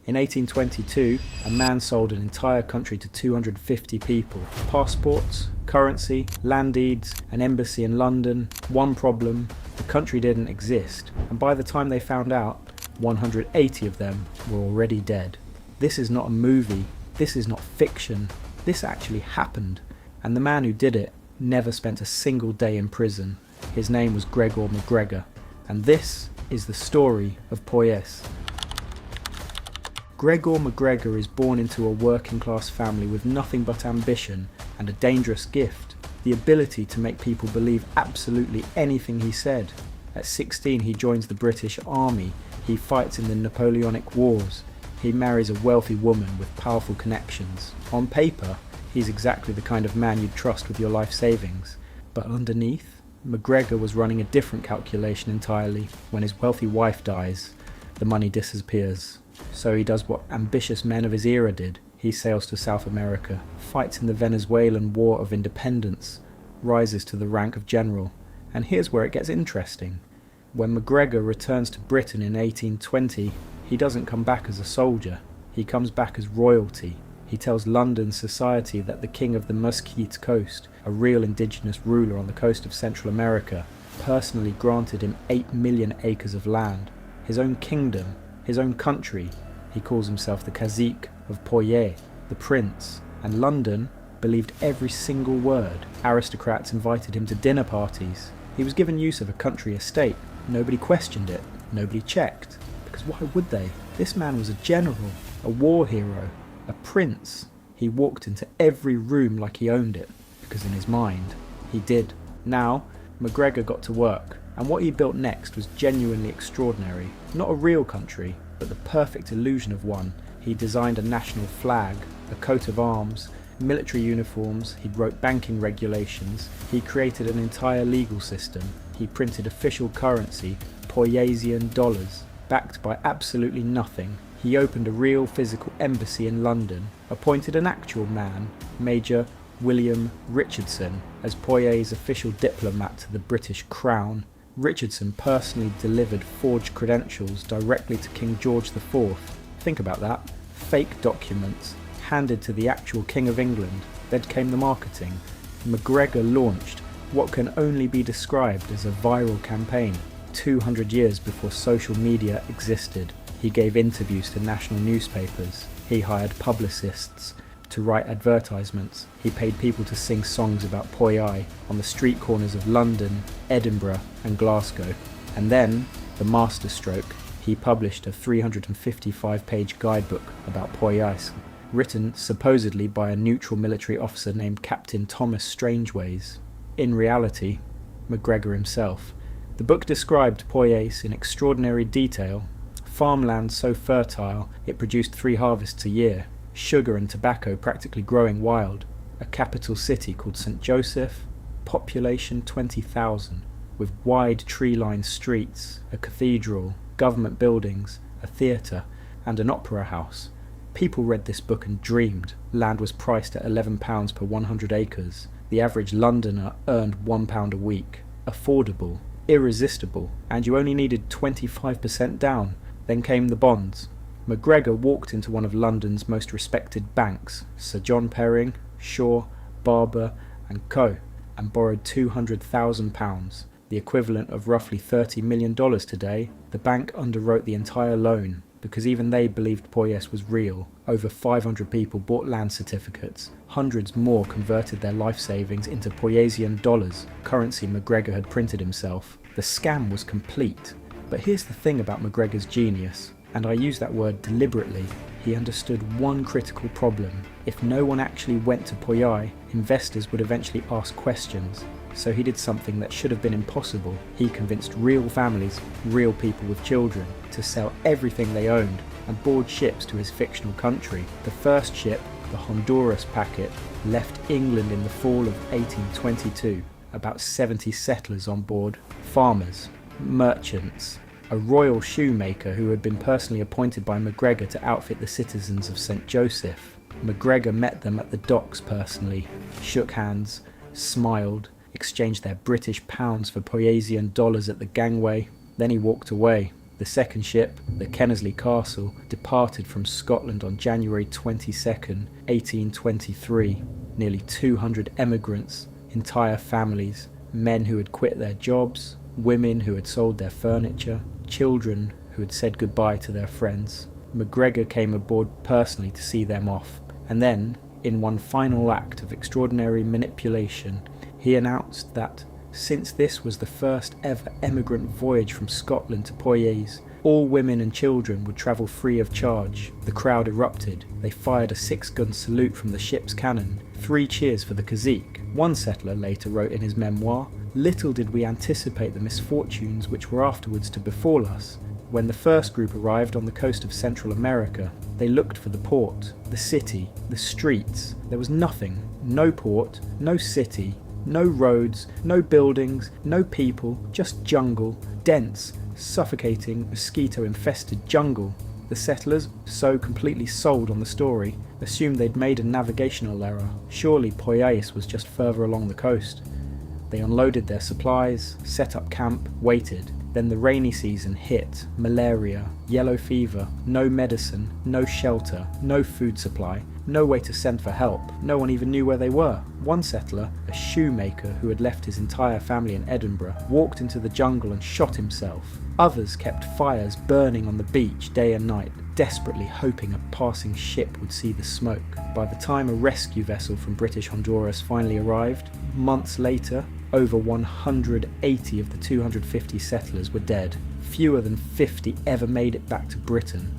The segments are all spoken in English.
In 1822, a man sold an entire country to 250 people. Passports, currency, land deeds, an embassy in London. One problem, the country didn't exist, and by the time they found out, 180 of them were already dead. This is not a movie, this is not fiction, this actually happened, and the man who did it never spent a single day in prison. His name was Gregor MacGregor, and this is the story of Poyais. Gregor MacGregor is born into a working class family with nothing but ambition and a dangerous gift, the ability to make people believe absolutely anything he said. At 16 he joins the British Army, he fights in the Napoleonic Wars, he marries a wealthy woman with powerful connections. On paper, he's exactly the kind of man you'd trust with your life savings, but underneath, MacGregor was running a different calculation entirely. When his wealthy wife dies, the money disappears. So he does what ambitious men of his era did. He sails to South America, fights in the Venezuelan War of Independence, rises to the rank of general. And here's where it gets interesting. When MacGregor returns to Britain in 1820, he doesn't come back as a soldier. He comes back as royalty. He tells London society that the king of the Mesquite Coast, a real indigenous ruler on the coast of Central America, personally granted him 8 million acres of land, his own kingdom, his own country. He calls himself the cacique of Poyais, the prince, and London believed every single word. Aristocrats invited him to dinner parties. He was given use of a country estate. Nobody questioned it, nobody checked, because why would they? This man was a general, a war hero, a prince. He walked into every room like he owned it, because in his mind, he did. Now, MacGregor got to work, and what he built next was genuinely extraordinary. Not a real country, but the perfect illusion of one. He designed a national flag, a coat of arms, military uniforms, he wrote banking regulations, he created an entire legal system, he printed official currency, Poyaisian dollars, backed by absolutely nothing. He opened a real physical embassy in London, appointed an actual man, Major William Richardson, as Poyais' official diplomat to the British Crown. Richardson personally delivered forged credentials directly to King George IV. Think about that. Fake documents handed to the actual King of England. Then came the marketing. MacGregor launched what can only be described as a viral campaign. 200 years before social media existed, he gave interviews to national newspapers. He hired publicists to write advertisements. He paid people to sing songs about Poyais on the street corners of London, Edinburgh and Glasgow. And then, the masterstroke, he published a 355-page guidebook about Poyais, written supposedly by a neutral military officer named Captain Thomas Strangeways. In reality, MacGregor himself. The book described Poyais in extraordinary detail. Farmland so fertile it produced 3 harvests a year, sugar and tobacco practically growing wild, a capital city called St. Joseph, population 20,000, with wide tree-lined streets, a cathedral, government buildings, a theatre, and an opera house. People read this book and dreamed. Land was priced at £11 per 100 acres. The average Londoner earned £1 a week. Affordable, irresistible, and you only needed 25% down. Then came the bonds. MacGregor walked into one of London's most respected banks, Sir John Perring, Shaw, Barber and Co., and borrowed £200,000, the equivalent of roughly $30 million today. The bank underwrote the entire loan, because even they believed Poyais was real. Over 500 people bought land certificates. Hundreds more converted their life savings into Poyaisian dollars, currency MacGregor had printed himself. The scam was complete. But here's the thing about MacGregor's genius, and I use that word deliberately. He understood one critical problem. If no one actually went to Poyais, investors would eventually ask questions. So he did something that should have been impossible. He convinced real families, real people with children, to sell everything they owned and board ships to his fictional country. The first ship, the Honduras packet, left England in the fall of 1822. About 70 settlers on board, farmers, merchants, a royal shoemaker who had been personally appointed by MacGregor to outfit the citizens of St. Joseph. MacGregor met them at the docks personally, shook hands, smiled, exchanged their British pounds for Poyaisian dollars at the gangway. Then he walked away. The second ship, the Kennersley Castle, departed from Scotland on January 22nd, 1823. Nearly 200 emigrants, entire families, men who had quit their jobs, women who had sold their furniture, children who had said goodbye to their friends. MacGregor came aboard personally to see them off, and then, in one final act of extraordinary manipulation, he announced that, since this was the first ever emigrant voyage from Scotland to Poyais, all women and children would travel free of charge. The crowd erupted. They fired a 6-gun salute from the ship's cannon. 3 cheers for the cazique. One settler later wrote in his memoir, "Little did we anticipate the misfortunes which were afterwards to befall us. When the first group arrived on the coast of Central America, they looked for the port, the city, the streets. There was nothing. No port, no city, no roads, no buildings, no people, just jungle, dense, suffocating, mosquito-infested jungle." The settlers, so completely sold on the story, assumed they'd made a navigational error. Surely Poyais was just further along the coast. They unloaded their supplies, set up camp, waited. Then the rainy season hit. Malaria, yellow fever, no medicine, no shelter, no food supply, no way to send for help. No one even knew where they were. One settler, a shoemaker who had left his entire family in Edinburgh, walked into the jungle and shot himself. Others kept fires burning on the beach day and night, desperately hoping a passing ship would see the smoke. By the time a rescue vessel from British Honduras finally arrived, months later, over 180 of the 250 settlers were dead. Fewer than 50 ever made it back to Britain.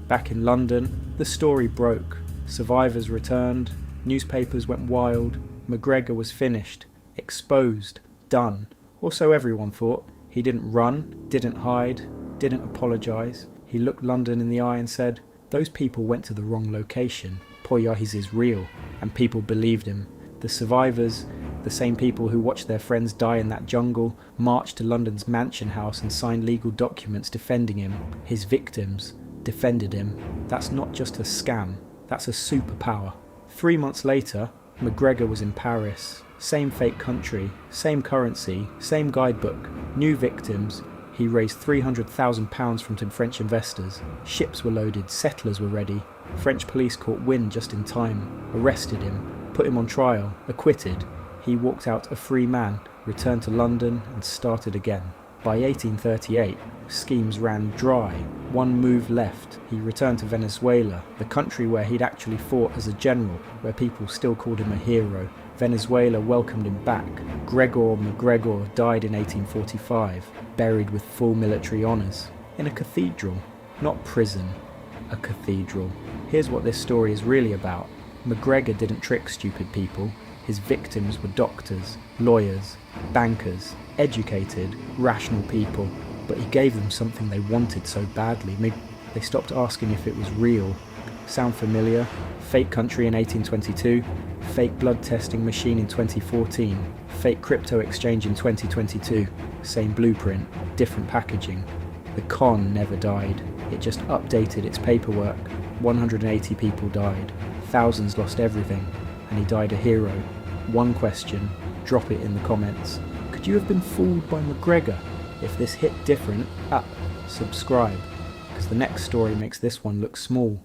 Back in London, the story broke. Survivors returned, newspapers went wild. MacGregor was finished, exposed, done. Or so everyone thought. He didn't run, didn't hide, didn't apologise. He looked London in the eye and said, "Those people went to the wrong location. Poyais is real." And people believed him. The survivors, the same people who watched their friends die in that jungle, marched to London's Mansion House and signed legal documents defending him. His victims defended him. That's not just a scam, that's a superpower. 3 months later, MacGregor was in Paris. Same fake country, same currency, same guidebook, new victims. He raised £300,000 from some French investors. Ships were loaded, settlers were ready. French police caught wind just in time, arrested him, put him on trial, acquitted. He walked out a free man, returned to London and started again. By 1838, schemes ran dry. One move left. He returned to Venezuela, the country where he'd actually fought as a general, where people still called him a hero. Venezuela welcomed him back. Gregor MacGregor died in 1845, buried with full military honours. In a cathedral. Not prison. A cathedral. Here's what this story is really about. MacGregor didn't trick stupid people. His victims were doctors, lawyers, bankers, educated, rational people, but he gave them something they wanted so badly. They stopped asking if it was real. Sound familiar? Fake country in 1822, fake blood testing machine in 2014, fake crypto exchange in 2022. Same blueprint, different packaging. The con never died. It just updated its paperwork. 180 people died. Thousands lost everything, and he died a hero. One question, drop it in the comments. Could you have been fooled by MacGregor? If this hit different, subscribe, because the next story makes this one look small.